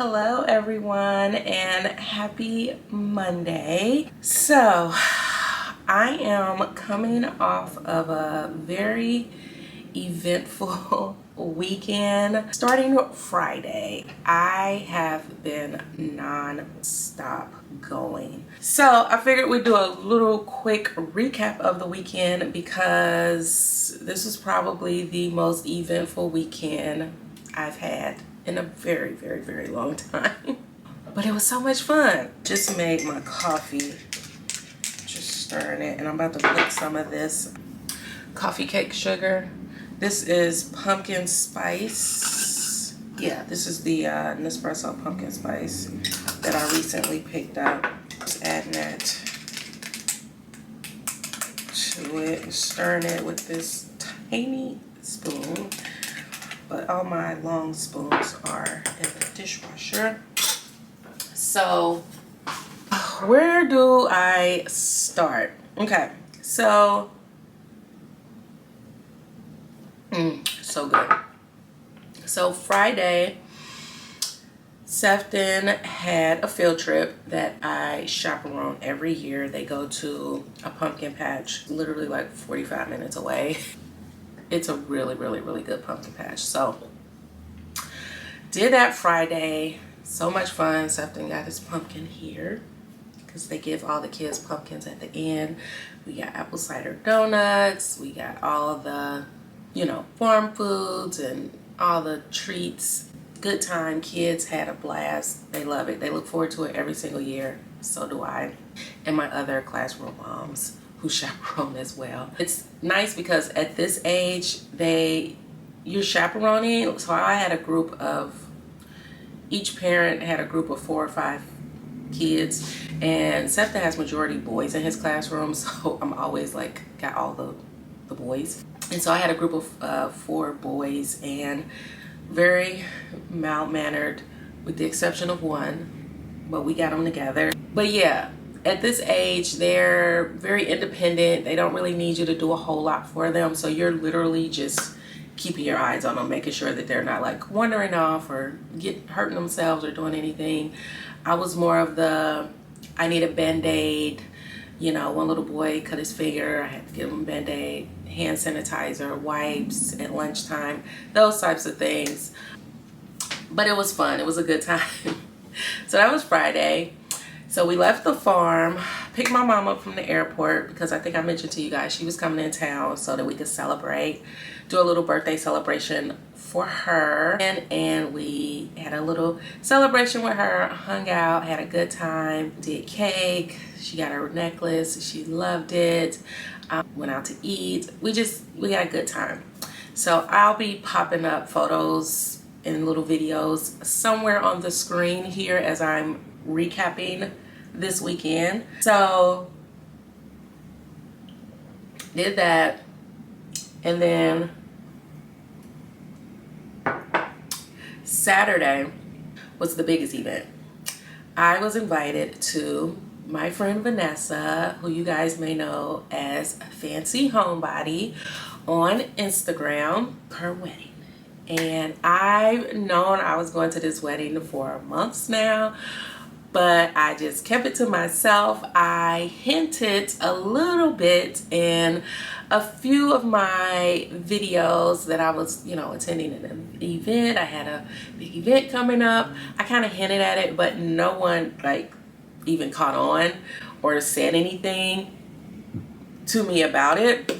Hello everyone and happy Monday. So I am coming off of a very eventful weekend. Starting Friday, I have been non-stop going. So I figured we'd do a little quick recap of the weekend because this is probably the most eventful weekend I've had in a very, very, very long time. But it was so much fun. Just made my coffee, just stirring it, and I'm about to put some of this coffee cake sugar. This is pumpkin spice. Yeah, this is the Nespresso pumpkin spice that I recently picked up. Just adding that to it and stirring it with this tiny spoon. But all my long spoons are in the dishwasher. So, where do I start? Okay, so, so good. So Friday, Sefton had a field trip that I chaperone every year. They go to a pumpkin patch, literally like 45 minutes away. It's a really, really, really good pumpkin patch. So, did that Friday. So much fun. Sefton got his pumpkin here because they give all the kids pumpkins at the end. We got apple cider donuts. We got all the, farm foods and all the treats. Good time. Kids had a blast. They love it. They look forward to it every single year. So do I. And my other classroom moms who chaperone as well. It's nice because at this age, you're chaperoning. So I had a group of, each parent had a group of 4 or 5 kids, and Sefton has majority boys in his classroom, so I'm always like got all the boys. And so I had a group of 4 boys, and very mild-mannered with the exception of one, but we got them together. But yeah, at this age, they're very independent. They don't really need you to do a whole lot for them. So you're literally just keeping your eyes on them, making sure that they're not like wandering off or hurting themselves or doing anything. I was more of the, I need a Band-Aid. One little boy cut his finger. I had to give him a Band-Aid, hand sanitizer, wipes at lunchtime, those types of things. But it was fun. It was a good time. So that was Friday. So we left the farm, picked my mom up from the airport because I think I mentioned to you guys she was coming in town so that we could celebrate, do a little birthday celebration for her. And we had a little celebration with her, hung out, had a good time, did cake. She got her necklace. She loved it. Went out to eat. We had a good time. So I'll be popping up photos and little videos somewhere on the screen here as I'm recapping this weekend. So did that, and then Saturday was the biggest event. I was invited to my friend Vanessa, who you guys may know as Fancy Homebody on Instagram, her wedding. And I've known I was going to this wedding for months now, but I just kept it to myself. I hinted a little bit in a few of my videos that I was, attending an event. I had a big event coming up. I kind of hinted at it, but no one even caught on or said anything to me about it.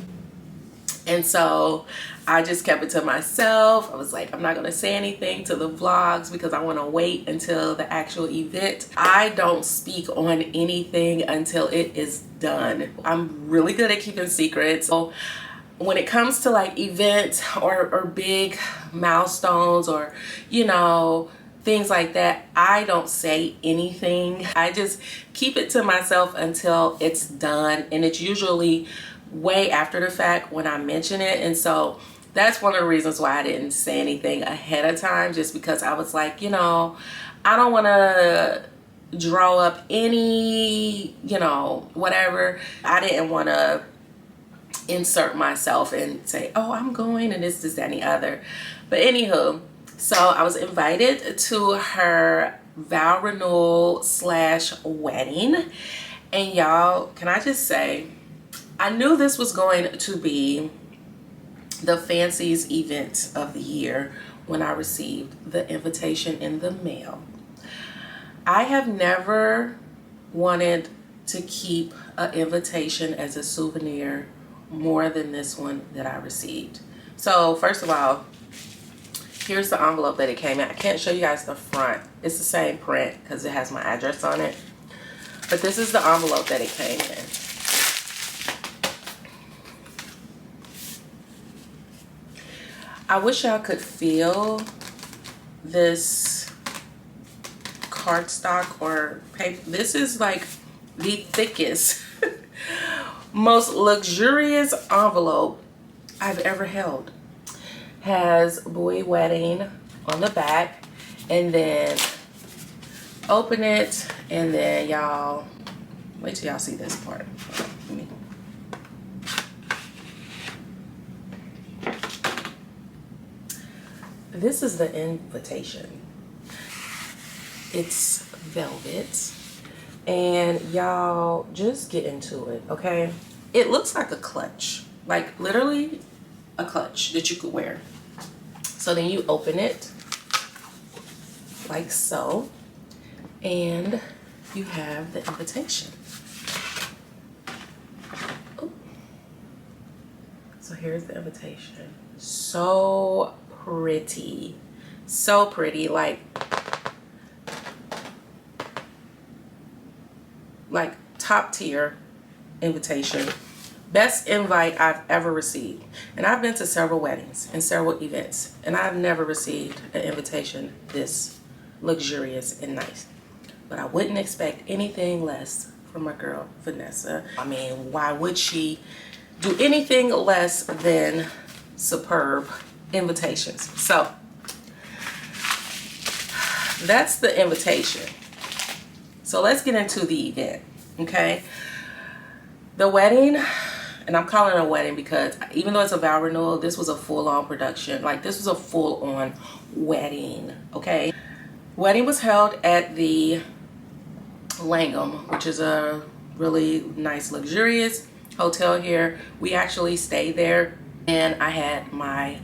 And so I just kept it to myself. I was like, I'm not going to say anything to the vlogs because I want to wait until the actual event. I don't speak on anything until it is done. I'm really good at keeping secrets. So when it comes to events or big milestones or, things like that, I don't say anything. I just keep it to myself until it's done. And it's usually way after the fact when I mention it. And so that's one of the reasons why I didn't say anything ahead of time, just because I was like, I don't want to draw up any, whatever. I didn't want to insert myself and say, oh, I'm going and this, that, and the other. But anywho, So I was invited to her vow renewal / wedding. And y'all, can I just say, I knew this was going to be the fanciest event of the year when I received the invitation in the mail. I have never wanted to keep an invitation as a souvenir more than this one that I received. So first of all, here's the envelope that it came in. I can't show you guys the front. It's the same print because it has my address on it. But this is the envelope that it came in. I wish y'all could feel this cardstock or paper. This is like the thickest, most luxurious envelope I've ever held. Has boy wedding on the back, and then open it, and then y'all wait till y'all see this part. This is the invitation. It's velvet, and y'all just get into it, okay? It looks like a clutch, like literally a clutch that you could wear. So then you open it like so, and you have the invitation. Ooh. So here's the invitation. So pretty, so pretty, like top tier invitation. Best invite I've ever received. And I've been to several weddings and several events, and I've never received an invitation this luxurious and nice. But I wouldn't expect anything less from my girl Vanessa. I mean, why would she do anything less than superb invitations? So that's the invitation. So let's get into the event, okay? The wedding, and I'm calling it a wedding because even though it's a vow renewal, this was a full-on production. Like, this was a full-on wedding, okay? Wedding was held at the Langham, which is a really nice, luxurious hotel here. We actually stayed there, and I had my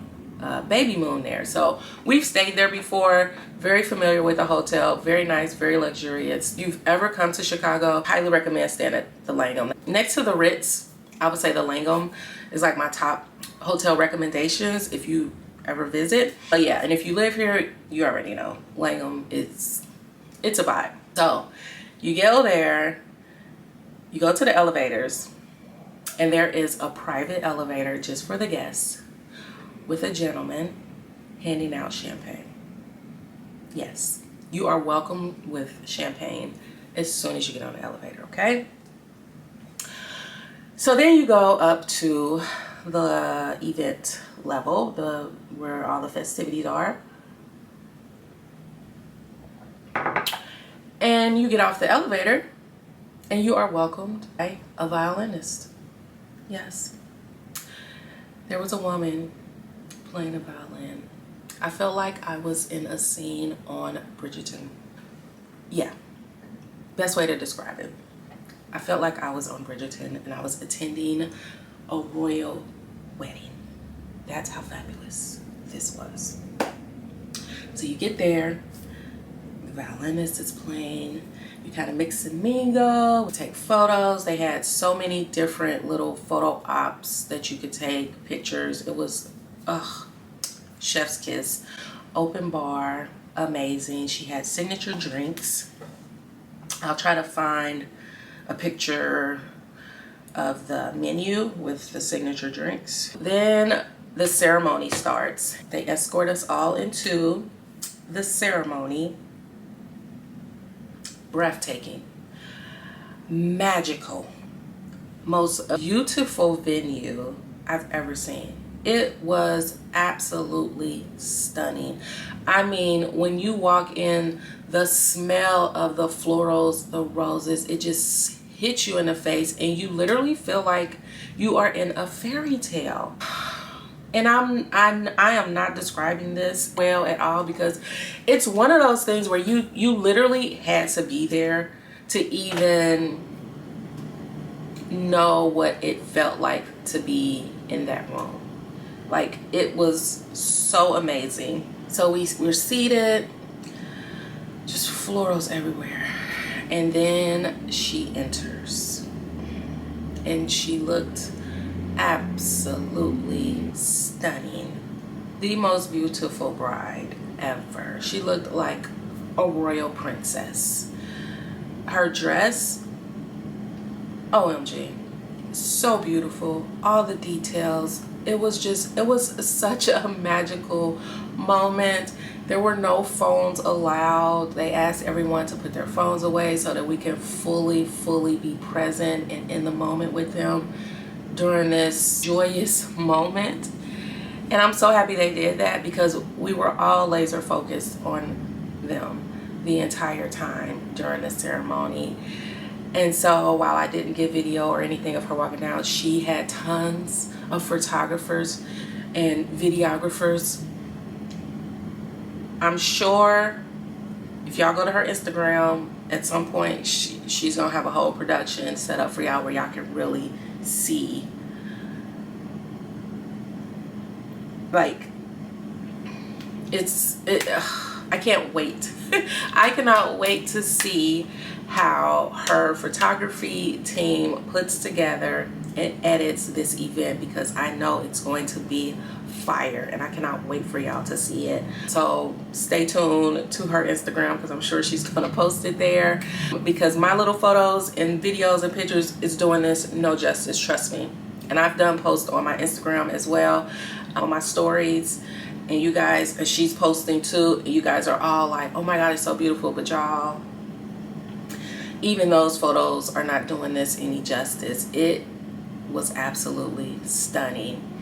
baby moon there. So we've stayed there before, very familiar with the hotel, very nice, very luxurious. If you've ever come to Chicago, highly recommend staying at the Langham. Next to the Ritz, I would say the Langham is like my top hotel recommendations if you ever visit. But yeah, and if you live here, you already know Langham it's a vibe. So you go there, you go to the elevators, and there is a private elevator just for the guests with a gentleman handing out champagne. Yes, you are welcome with champagne as soon as you get on the elevator, okay? So then you go up to the event level, where all the festivities are. And you get off the elevator and you are welcomed by a violinist. Yes. There was a woman playing a violin. I felt like I was in a scene on Bridgerton. Yeah, best way to describe it. I felt like I was on Bridgerton and I was attending a royal wedding. That's how fabulous this was. So you get there, the violinist is playing, you kind of mix and mingle, take photos. They had so many different little photo ops that you could take, pictures. It was, chef's kiss. Open bar, amazing. She had signature drinks. I'll try to find a picture of the menu with the signature drinks. Then the ceremony starts. They escort us all into the ceremony. Breathtaking, magical, most beautiful venue I've ever seen. It was absolutely stunning. I mean, when you walk in, the smell of the florals, the roses, it just hits you in the face and you literally feel like you are in a fairy tale. And I am not describing this well at all, because it's one of those things where you literally had to be there to even know what it felt like to be in that room. Like, it was so amazing. So we're seated, just florals everywhere, and then she enters, and she looked absolutely stunning. The most beautiful bride ever. She looked like a royal princess. Her dress, OMG, so beautiful. All the details. It was such a magical moment. There were no phones allowed. They asked everyone to put their phones away so that we can fully be present and in the moment with them during this joyous moment. And I'm so happy they did that, because we were all laser focused on them the entire time during the ceremony. And so while I didn't get video or anything of her walking down, she had tons of photographers and videographers. I'm sure if y'all go to her Instagram at some point, she's gonna have a whole production set up for y'all where y'all can really see, like, I can't wait. I cannot wait to see how her photography team puts together and edits this event, because I know it's going to be fire, and I cannot wait for y'all to see it. So stay tuned to her Instagram, because I'm sure she's gonna post it there, because my little photos and videos and pictures is doing this no justice, trust me. And I've done posts on my Instagram as well, on my stories, and you guys, and she's posting too, and you guys are all like, oh my god, it's so beautiful. But y'all, even those photos are not doing this any justice. It was absolutely stunning.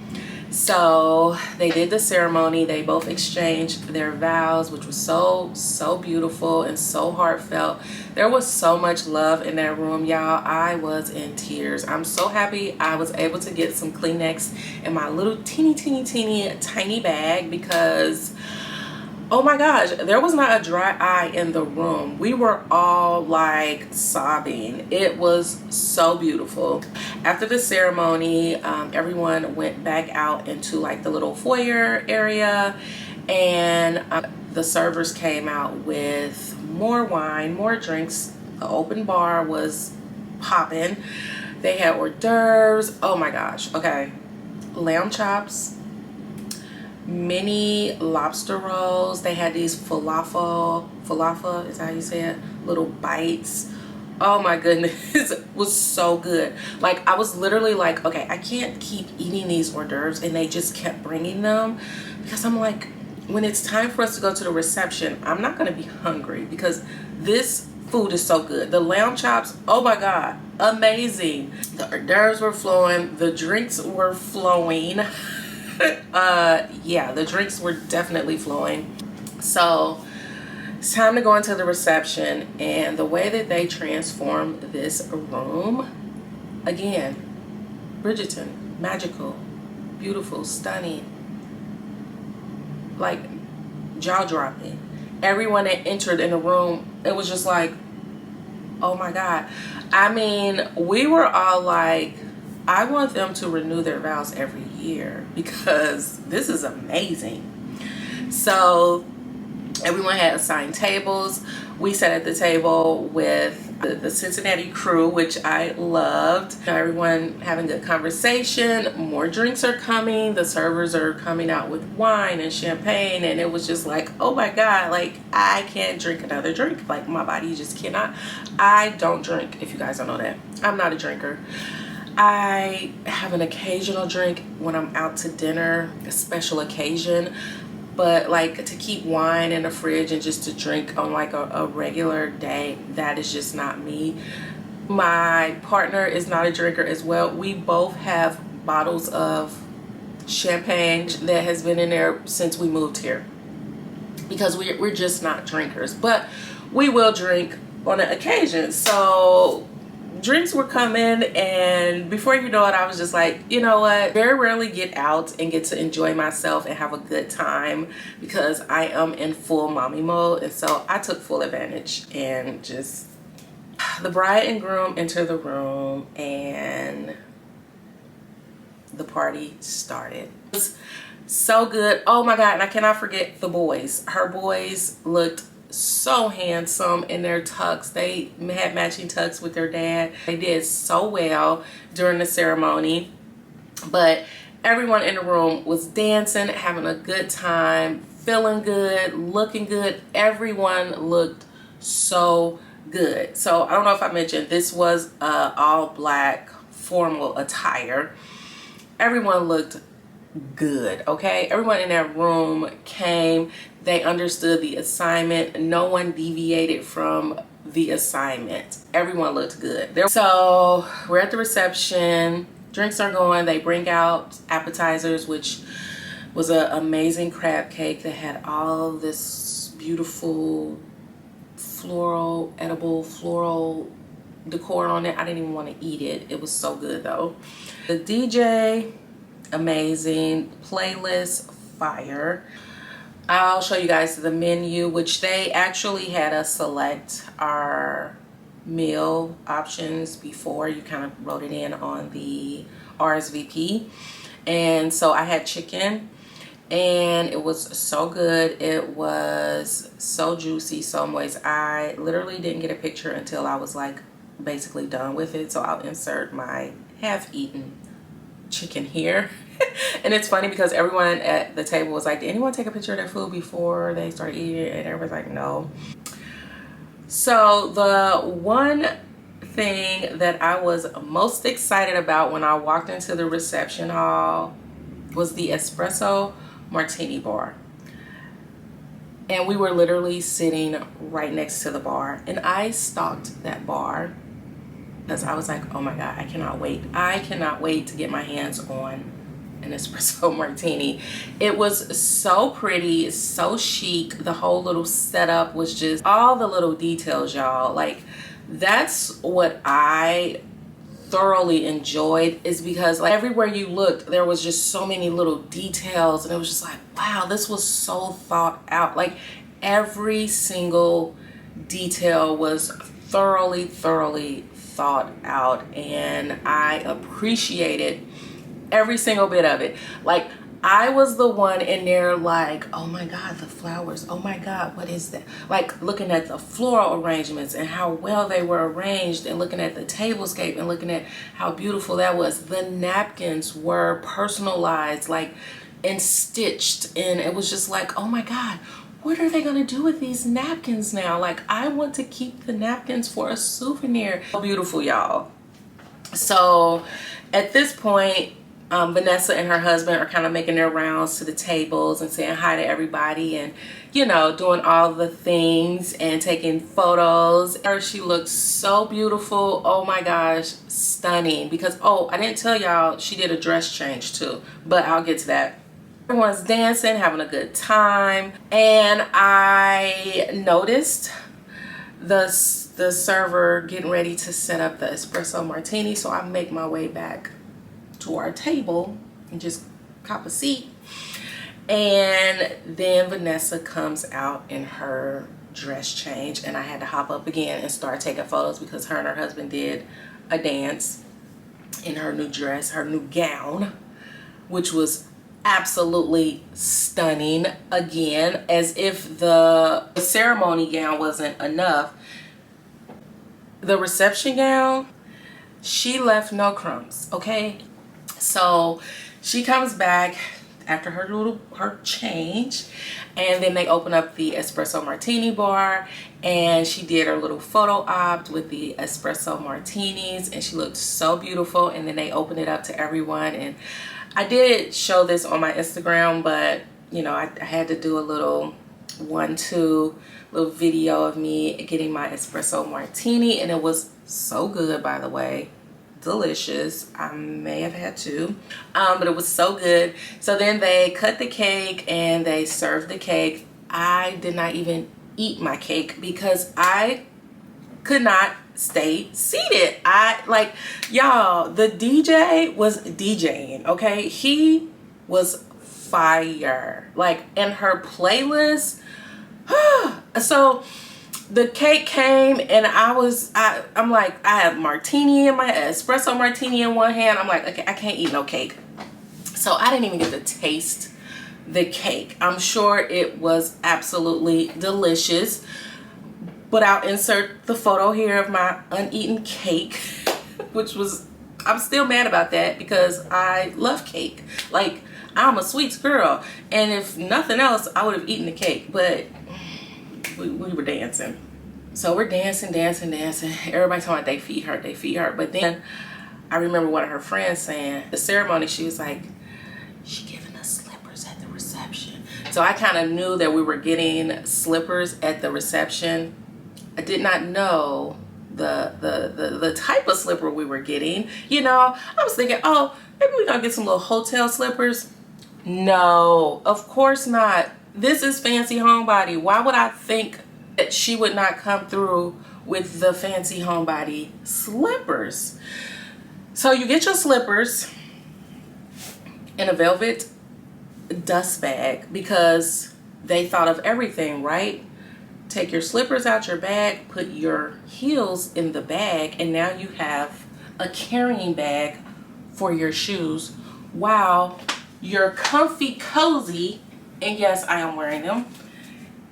So they did the ceremony. They both exchanged their vows, which was so beautiful and so heartfelt. There was so much love in that room, y'all. I was in tears. I'm so happy I was able to get some Kleenex in my little tiny bag, because oh my gosh, there was not a dry eye in the room. We were all like sobbing. It was so beautiful. After the ceremony, everyone went back out into like the little foyer area, and the servers came out with more wine, more drinks. The open bar was popping. They had hors d'oeuvres. Oh my gosh. Okay. Lamb chops, mini lobster rolls. They had these falafel is that how you say it, little bites. Oh my goodness, it was so good. Like, I was literally like, okay, I can't keep eating these hors d'oeuvres, and they just kept bringing them, because I'm like, when it's time for us to go to the reception, I'm not gonna be hungry, because this food is so good. The lamb chops, oh my god, amazing. The hors d'oeuvres were flowing, the drinks were flowing. Yeah, the drinks were definitely flowing. So it's time to go into the reception, and the way that they transformed this room, again, Bridgerton, magical, beautiful, stunning, like jaw-dropping. Everyone that entered in the room, it was just like, oh my god. I mean, we were all like, I want them to renew their vows every year, because this is amazing. So everyone had assigned tables. We sat at the table with the Cincinnati crew, which I loved. Everyone having good conversation. More drinks are coming. The servers are coming out with wine and champagne, and it was just like, oh my god, like, I can't drink another drink. Like, my body just cannot. I don't drink, if you guys don't know that. I'm not a drinker. I have an occasional drink when I'm out to dinner, a special occasion, but like, to keep wine in the fridge and just to drink on like a regular day, that is just not me. My partner is not a drinker as well. We both have bottles of champagne that has been in there since we moved here, because we're just not drinkers, but we will drink on an occasion. So drinks were coming, and before you know it, I was just like, you know what, very rarely get out and get to enjoy myself and have a good time because I am in full mommy mode. And so I took full advantage and just, the bride and groom enter the room and the party started. It was so good. Oh my God, and I cannot forget the boys. Her boys looked so handsome in their tux. They had matching tux with their dad. They did so well during the ceremony. But everyone in the room was dancing, having a good time, feeling good, looking good. Everyone looked so good. So I don't know if I mentioned, this was all black formal attire. Everyone looked good, okay? Everyone in that room came, they understood the assignment. No one deviated from the assignment. Everyone looked good. So we're at the reception, drinks are going, they bring out appetizers, which was an amazing crab cake that had all this beautiful edible floral decor on it. I didn't even want to eat it. It was so good though. The DJ, amazing. Playlist, fire. I'll show you guys the menu, which they actually had us select our meal options before. You kind of wrote it in on the RSVP. And so I had chicken, and it was so good. It was so juicy, so moist. I literally didn't get a picture until I was like basically done with it. So I'll insert my half-eaten chicken here. And it's funny because everyone at the table was like, did anyone take a picture of their food before they started eating it? And everyone's like, no. So the one thing that I was most excited about when I walked into the reception hall was the espresso martini bar. And we were literally sitting right next to the bar, and I stalked that bar because I was like, oh my God, I cannot wait. I cannot wait to get my hands on an espresso martini. It was so pretty, so chic. The whole little setup was just all the little details, y'all. Like, that's what I thoroughly enjoyed, is because like everywhere you looked, there was just so many little details, and it was just like, wow, this was so thought out. Like, every single detail was thoroughly thought out, and I appreciated every single bit of it. Like, I was the one in there like, oh my God, the flowers, oh my God, what is that? Like, looking at the floral arrangements and how well they were arranged, and looking at the tablescape and looking at how beautiful that was. The napkins were personalized, like, and stitched, and it was just like, oh my God, what are they gonna do with these napkins now? Like, I want to keep the napkins for a souvenir. Beautiful, y'all. So at this point, Vanessa and her husband are kind of making their rounds to the tables and saying hi to everybody, and, you know, doing all the things and taking photos. She looks so beautiful. Oh my gosh, stunning. Because, oh, I didn't tell y'all, she did a dress change too, but I'll get to that. Everyone's dancing, having a good time, and I noticed the server getting ready to set up the espresso martini, so I make my way back to our table and just cop a seat. And then Vanessa comes out in her dress change, and I had to hop up again and start taking photos because her and her husband did a dance in her new dress, her new gown, which was absolutely stunning. Again, as if the ceremony gown wasn't enough, the reception gown, she left no crumbs, okay? So she comes back after her change, and then they open up the espresso martini bar, and she did her little photo op with the espresso martinis, and she looked so beautiful. And then they opened it up to everyone, and I did show this on my Instagram, but you know, I had to do a little 1-2 little video of me getting my espresso martini, and it was so good, by the way. Delicious. I may have had two, but it was so good. So then they cut the cake and they served the cake. I did not even eat my cake because I could not stay seated. Y'all, the DJ was DJing, okay? He was fire. Like, in her playlist. So the cake came, and I'm like, I have martini in my espresso martini in one hand. I'm like, okay, I can't eat no cake. So I didn't even get to taste the cake. I'm sure it was absolutely delicious, but I'll insert the photo here of my uneaten cake, which was, I'm still mad about that because I love cake. Like, I'm a sweets girl, and if nothing else, I would have eaten the cake, but we were dancing. So we're dancing. Everybody talking about they feed her. But then I remember one of her friends saying, the ceremony, she was like, she giving us slippers at the reception. So I kind of knew that we were getting slippers at the reception. I did not know the type of slipper we were getting. You know, I was thinking, oh, maybe we're gonna get some little hotel slippers. No, of course not. This is Fancy Homebody. Why would I think that she would not come through with the Fancy Homebody slippers? So you get your slippers in a velvet dust bag because they thought of everything, right? Take your slippers out your bag, put your heels in the bag, and now you have a carrying bag for your shoes while you're comfy cozy, and yes, I am wearing them,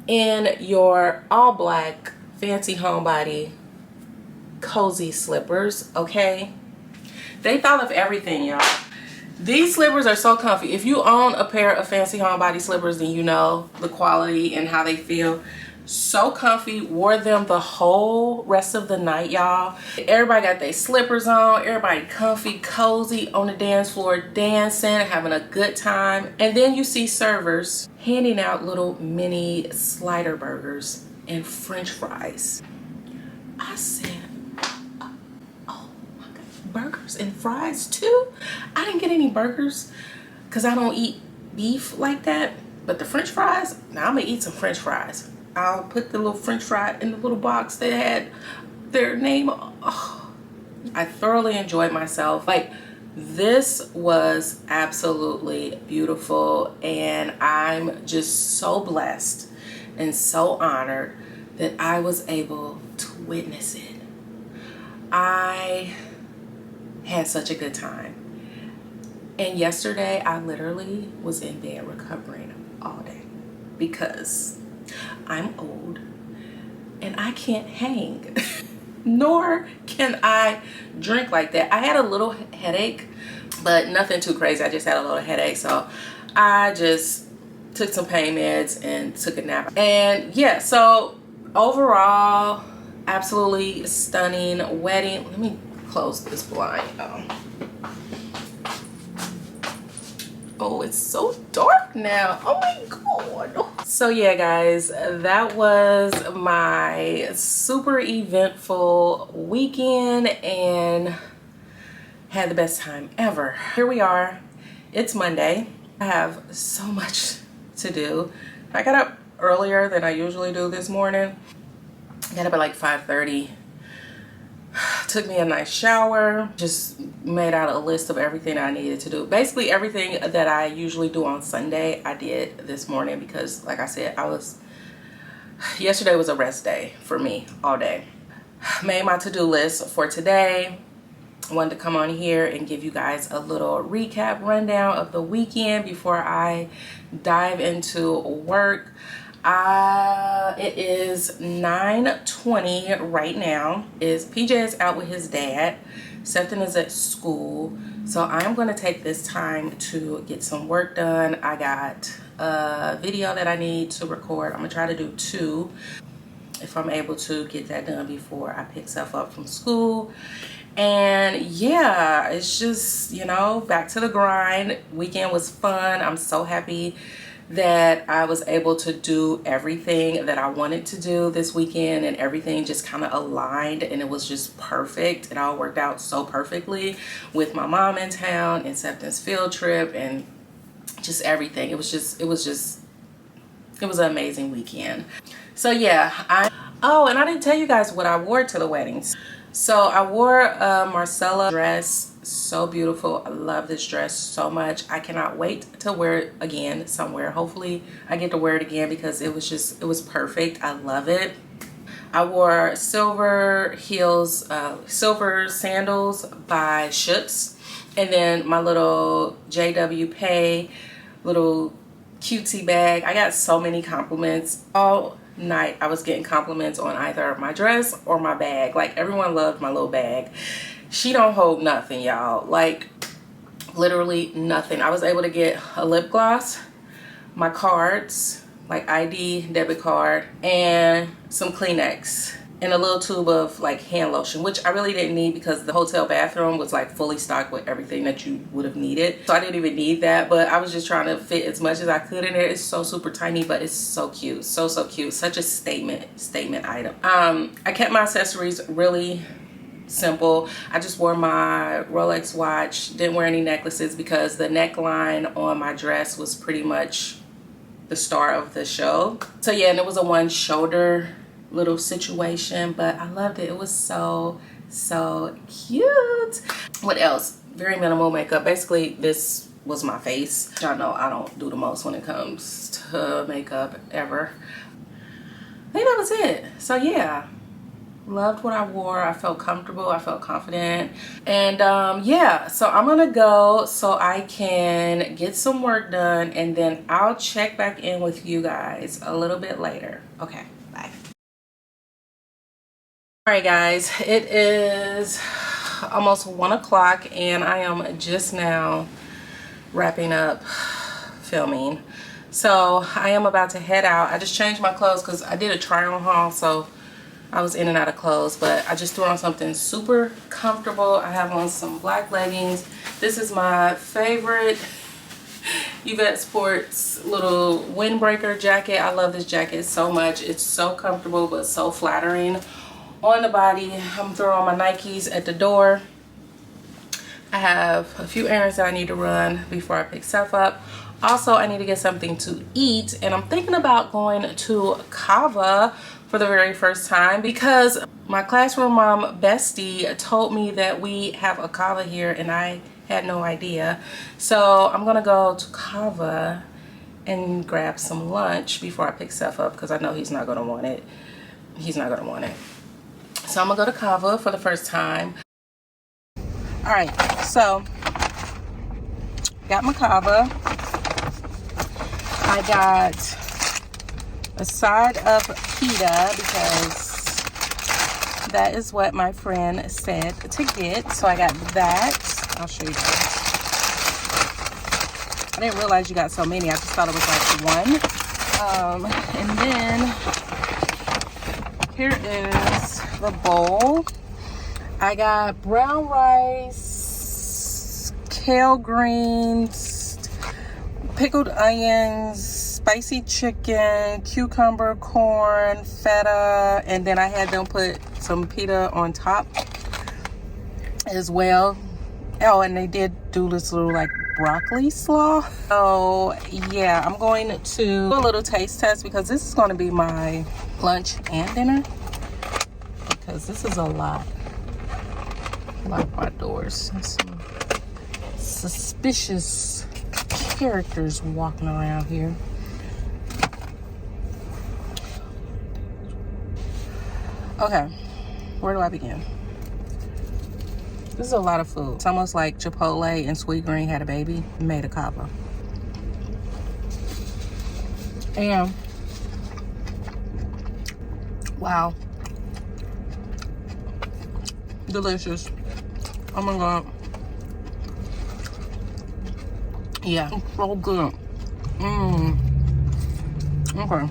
in your all black Fancy Homebody cozy slippers, okay? They thought of everything, y'all. These slippers are so comfy. If you own a pair of Fancy Homebody slippers, then you know the quality and how they feel. So comfy. Wore them the whole rest of the night, y'all. Everybody got their slippers on. Everybody comfy, cozy on the dance floor, dancing, having a good time. And then you see servers handing out little mini slider burgers and French fries. I said, oh my God, burgers and fries too? I didn't get any burgers because I don't eat beef like that. But the French fries, now I'm gonna eat some French fries. I'll put the little French fry in the little box that had their name. Oh, I thoroughly enjoyed myself. Like, this was absolutely beautiful, and I'm just so blessed and so honored that I was able to witness it. I had such a good time. And yesterday I literally was in bed recovering all day because I'm old and I can't hang, nor can I drink like that. I had a little headache, but nothing too crazy. I just had a little headache, so I just took some pain meds and took a nap. And yeah, so overall, absolutely stunning wedding. Let me close this blind. Oh, it's so dark now. Oh my God. So yeah, guys, that was my super eventful weekend and had the best time ever. Here we are. It's Monday. I have so much to do. I got up earlier than I usually do this morning. I got up at like 5:30. Took me a nice shower, just made out a list of everything I needed to do. Basically everything that I usually do on Sunday, I did this morning because, like I said, yesterday was a rest day for me all day. Made my to-do list for today. Wanted to come on here and give you guys a little recap rundown of the weekend before I dive into work. It is 9:20 right now. PJ is out with his dad. Sefton is at school. So I'm going to take this time to get some work done. I got a video that I need to record. I'm going to try to do 2 if I'm able to get that done before I pick Seth up from school. And yeah, it's just, you know, back to the grind. Weekend was fun. I'm so happy that I was able to do everything that I wanted to do this weekend, and everything just kind of aligned, and it was just perfect. It all worked out so perfectly with my mom in town and Sefton's field trip and just everything. It was an amazing weekend. So yeah, I'm Oh, and I didn't tell you guys what I wore to the weddings. So I wore a Marcella dress, so beautiful. I love this dress so much. I cannot wait to wear it again somewhere. Hopefully I get to wear it again because it was perfect. I love it. I wore silver heels, silver sandals by Schutz, and then my little JW Pei little cutesy bag. I got so many compliments all night. I was getting compliments on either my dress or my bag. Like, everyone loved my little bag. She don't hold nothing, y'all. Like, literally nothing. I was able to get a lip gloss, my cards, like ID, debit card, and some Kleenex, and a little tube of like hand lotion, which I really didn't need because the hotel bathroom was like fully stocked with everything that you would have needed. So I didn't even need that, but I was just trying to fit as much as I could in there. It's so super tiny, but it's so cute. So cute. Such a statement item. I kept my accessories really simple. I just wore my Rolex watch, didn't wear any necklaces because the neckline on my dress was pretty much the star of the show. So yeah, and it was a one shoulder little situation, but I loved it. It was so cute. What else? Very minimal makeup. Basically, this was my face. Y'all know I don't do the most when it comes to makeup ever. I think that was it. So yeah, loved what I wore. I felt comfortable. I felt confident. And yeah, so I'm gonna go so I can get some work done, and then I'll check back in with you guys a little bit later. Okay, bye. All right, guys, it is almost 1 o'clock and I am just now wrapping up filming. So I am about to head out. I just changed my clothes because I did a try on haul, so I was in and out of clothes, but I just threw on something super comfortable. I have on some black leggings. This is my favorite Yvette Sports little windbreaker jacket. I love this jacket so much. It's so comfortable but so flattering on the body. I'm throwing my Nikes at the door. I have a few errands that I need to run before I pick stuff up. Also, I need to get something to eat, and I'm thinking about going to Cava for the very first time because my classroom mom bestie told me that we have a Cava here and I had no idea. So I'm gonna go to Cava and grab some lunch before I pick stuff up because I know he's not gonna want it. He's not gonna want it. So I'm gonna go to Cava for the first time. All right, so got my Cava. I got a side of pita because that is what my friend said to get. So I got that. I'll show you guys. I didn't realize you got so many. I just thought it was like one. And then here is the bowl. I got brown rice, kale greens, pickled onions, spicy chicken, cucumber, corn, feta, and then I had them put some pita on top as well. Oh, and they did do this little like broccoli slaw. So yeah, I'm going to do a little taste test because this is going to be my lunch and dinner because this is a lot. Lock my doors. Some suspicious characters walking around here. Okay, where do I begin? This is a lot of food. It's almost like Chipotle and Sweet Green had a baby and made a Cava. And wow, delicious. Oh my god. Yeah, it's so good. Okay.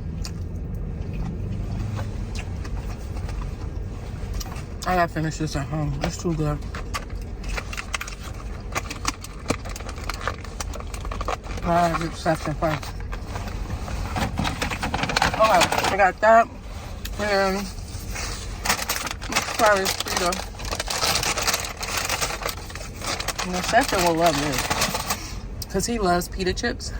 I gotta finish this at home. It's too good. I gotta get something first. Okay, I got that. And let's try this pita. And the Stefan will love this because he loves pita chips.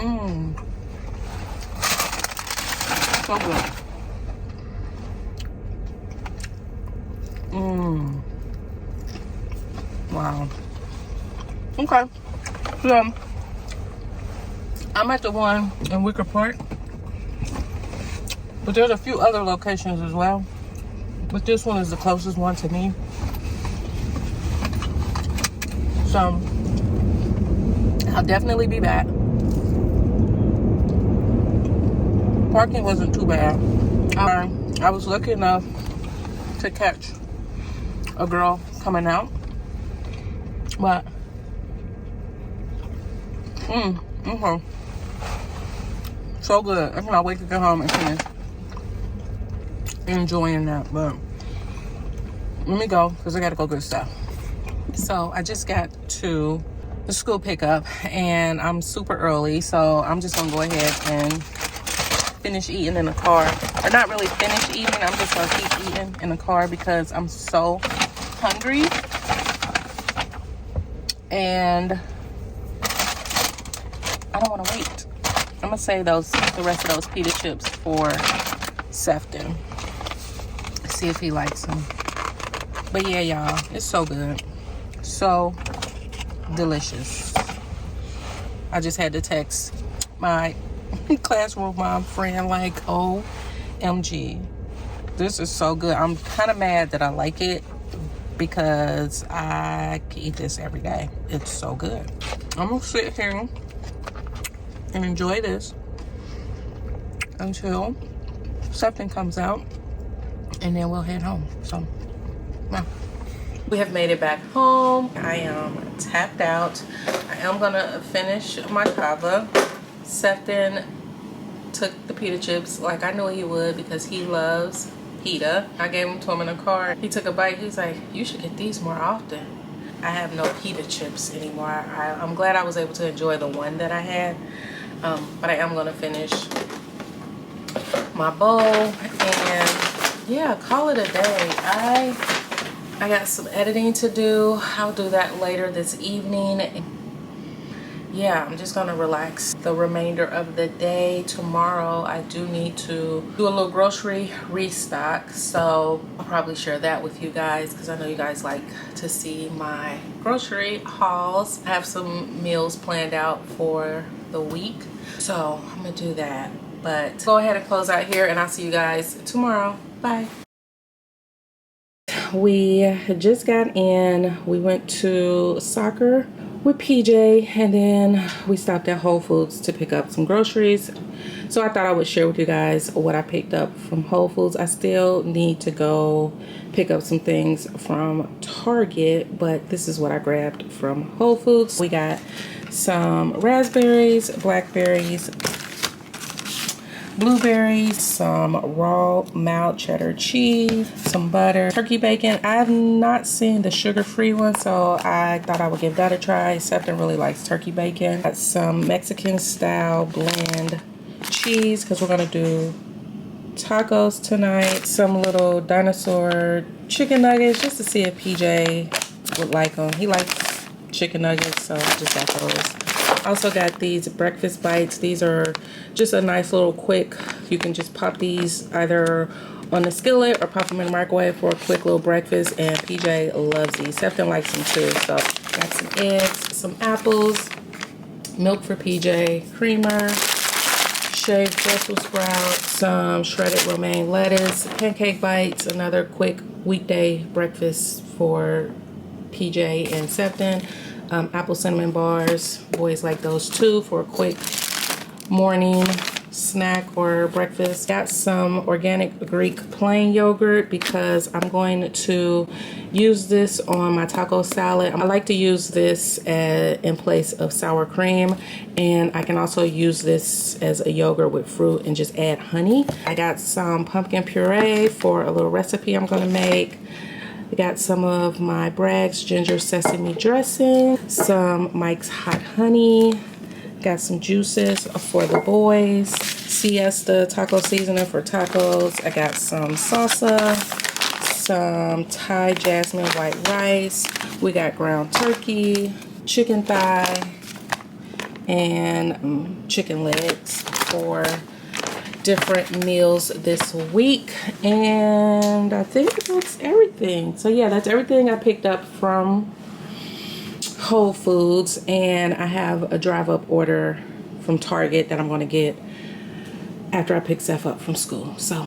Mmm. So good. Mmm. Wow. Okay. So, I'm at the one in Wicker Park. But there's a few other locations as well. But this one is the closest one to me. So, I'll definitely be back. Parking wasn't too bad. I was lucky enough to catch a girl coming out. But, okay. So good. I cannot wait to get home and finish enjoying that. But, let me go because I got to go get stuff. So, I just got to the school pickup and I'm super early. So, I'm just going to go ahead and finish eating in the car. Or not really finish eating. I'm just going to keep eating in the car because I'm so hungry. And I don't want to wait. I'm going to save the rest of those pita chips for Sefton. See if he likes them. But yeah, y'all, it's so good. So delicious. I just had to text my classroom mom friend like, OMG. This is so good. I'm kind of mad that I like it because I can eat this every day. It's so good. I'm going to sit here and enjoy this until something comes out and then we'll head home. So, yeah. We have made it back home. I am tapped out. I am going to finish my Cava. Sefton took the pita chips like I knew he would because he loves pita. I gave them to him in the car. He took a bite. He's like, you should get these more often. I have no pita chips anymore. I'm glad I was able to enjoy the one that I had. But I am going to finish my bowl and yeah, call it a day. I got some editing to do. I'll do that later this evening. Yeah, I'm just gonna relax the remainder of the day. Tomorrow I do need to do a little grocery restock, so I'll probably share that with you guys because I know you guys like to see my grocery hauls. I have some meals planned out for the week, so I'm gonna do that. But go ahead and close out here and I'll see you guys tomorrow. Bye. We just got in. We went to soccer with PJ and then we stopped at Whole Foods to pick up some groceries. So I thought I would share with you guys what I picked up from Whole Foods. I still need to go pick up some things from Target, but this is what I grabbed from Whole Foods. We got some raspberries, blackberries, blueberries, some raw mild cheddar cheese, some butter, turkey bacon. I have not seen the sugar-free one, so I thought I would give that a try. Sefton really likes turkey bacon. Got some Mexican style blend cheese because we're gonna do tacos tonight. Some little dinosaur chicken nuggets just to see if PJ would like them. He likes chicken nuggets, so I just got those. Also got these breakfast bites. These are just a nice little quick, you can just pop these either on the skillet or pop them in the microwave for a quick little breakfast, and PJ loves these. Sefton likes them too. So got some eggs, some apples, milk for PJ, creamer, shaved Brussels sprouts, some shredded romaine lettuce, pancake bites, another quick weekday breakfast for PJ and Sefton. Apple cinnamon bars, boys like those too for a quick morning snack or breakfast. Got some organic Greek plain yogurt because I'm going to use this on my taco salad. I like to use this in place of sour cream, and I can also use this as a yogurt with fruit and just add honey. I got some pumpkin puree for a little recipe I'm going to make. I got some of my Bragg's ginger sesame dressing, some Mike's hot honey, got some juices for the boys, Siesta taco seasoning for tacos. I got some salsa, some Thai jasmine white rice. We got ground turkey, chicken thigh, and chicken legs for different meals this week. And I think that's everything. So yeah, that's everything I picked up from Whole Foods, and I have a drive-up order from Target that I'm going to get after I pick Seth up from school. So